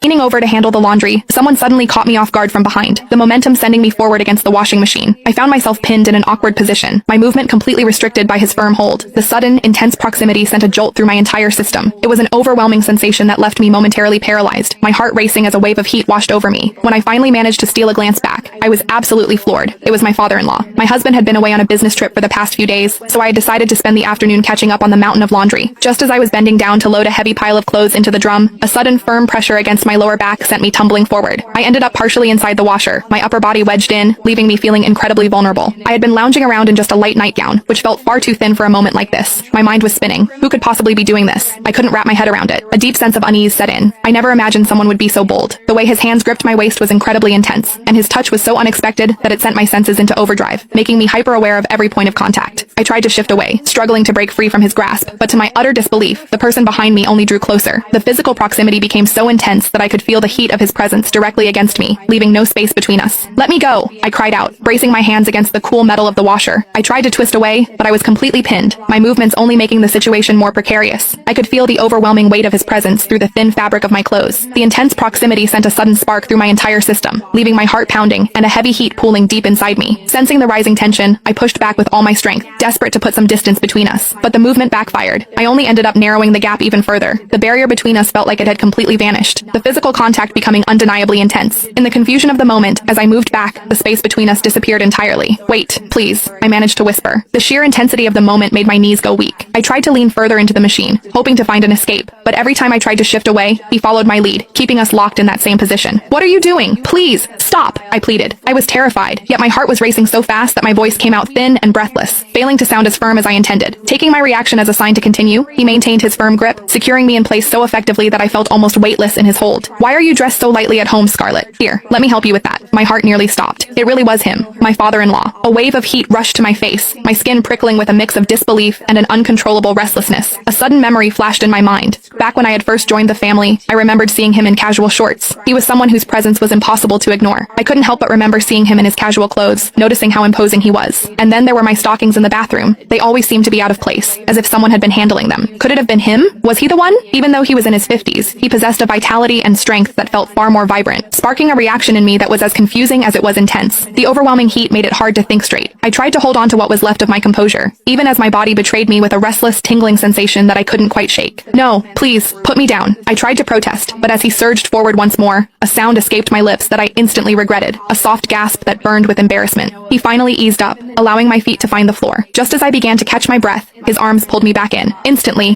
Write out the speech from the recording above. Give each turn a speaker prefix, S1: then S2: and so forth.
S1: Leaning over to handle the laundry, someone suddenly caught me off guard from behind, the momentum sending me forward against the washing machine. I found myself pinned in an awkward position, my movement completely restricted by his firm hold. The sudden, intense proximity sent a jolt through my entire system. It was an overwhelming sensation that left me momentarily paralyzed, my heart racing as a wave of heat washed over me. When I finally managed to steal a glance back, I was absolutely floored. It was my father-in-law. My husband had been away on a business trip for the past few days, so I had decided to spend the afternoon catching up on the mountain of laundry. Just as I was bending down to load a heavy pile of clothes into the drum, a sudden firm pressure against my lower back sent me tumbling forward. I ended up partially inside the washer, my upper body wedged in, leaving me feeling incredibly vulnerable. I had been lounging around in just a light nightgown, which felt far too thin for a moment like this. My mind was spinning. Who could possibly be doing this? I couldn't wrap my head around it. A deep sense of unease set in. I never imagined someone would be so bold. The way his hands gripped my waist was incredibly intense, and his touch was so unexpected that it sent my senses into overdrive, making me hyper-aware of every point of contact. I tried to shift away, struggling to break free from his grasp, but to my utter disbelief, the person behind me only drew closer. The physical proximity became so intense that I could feel the heat of his presence directly against me, leaving no space between us. "Let me go!" I cried out, bracing my hands against the cool metal of the washer. I tried to twist away, but I was completely pinned, my movements only making the situation more precarious. I could feel the overwhelming weight of his presence through the thin fabric of my clothes. The intense proximity sent a sudden spark through my entire system, leaving my heart pounding and a heavy heat pooling deep inside me. Sensing the rising tension, I pushed back with all my strength, desperate to put some distance between us. But the movement backfired. I only ended up narrowing the gap even further. The barrier between us felt like it had completely vanished, the physical contact becoming undeniably intense. In the confusion of the moment, as I moved back, the space between us disappeared entirely. "Wait, please," I managed to whisper. The sheer intensity of the moment made my knees go weak. I tried to lean further into the machine, hoping to find an escape, but every time I tried to shift away, he followed my lead, keeping us locked in that same position. "What are you doing? Please, stop!" I pleaded. I was terrified, yet my heart was racing so fast that my voice came out thin and breathless, failing to sound as firm as I intended. Taking my reaction as a sign to continue, he maintained his firm grip, securing me in place so effectively that I felt almost weightless in his hold. "Why are you dressed so lightly at home, Scarlett? Here, let me help you with that." My heart nearly stopped. It really was him, my father-in-law. A wave of heat rushed to my face, my skin prickling with a mix of disbelief and an uncontrollable restlessness. A sudden memory flashed in my mind. Back when I had first joined the family, I remembered seeing him in casual shorts. He was someone whose presence was impossible to ignore. I couldn't help but remember seeing him in his casual clothes, noticing how imposing he was. And then there were my stockings in the bathroom. They always seemed to be out of place, as if someone had been handling them. Could it have been him? Was he the one? Even though he was in his 50s, he possessed a vitality and strength that felt far more vibrant, sparking a reaction in me that was as confusing as it was intense. The overwhelming heat made it hard to think straight. I tried to hold on to what was left of my composure, even as my body betrayed me with a restless, tingling sensation that I couldn't quite shake. "No, please, put me down." I tried to protest, but as he surged forward once more, a sound escaped my lips that I instantly regretted, a soft gasp that burned with embarrassment. He finally eased up, allowing my feet to find the floor. Just as I began to catch my breath, his arms pulled me back in. Instantly,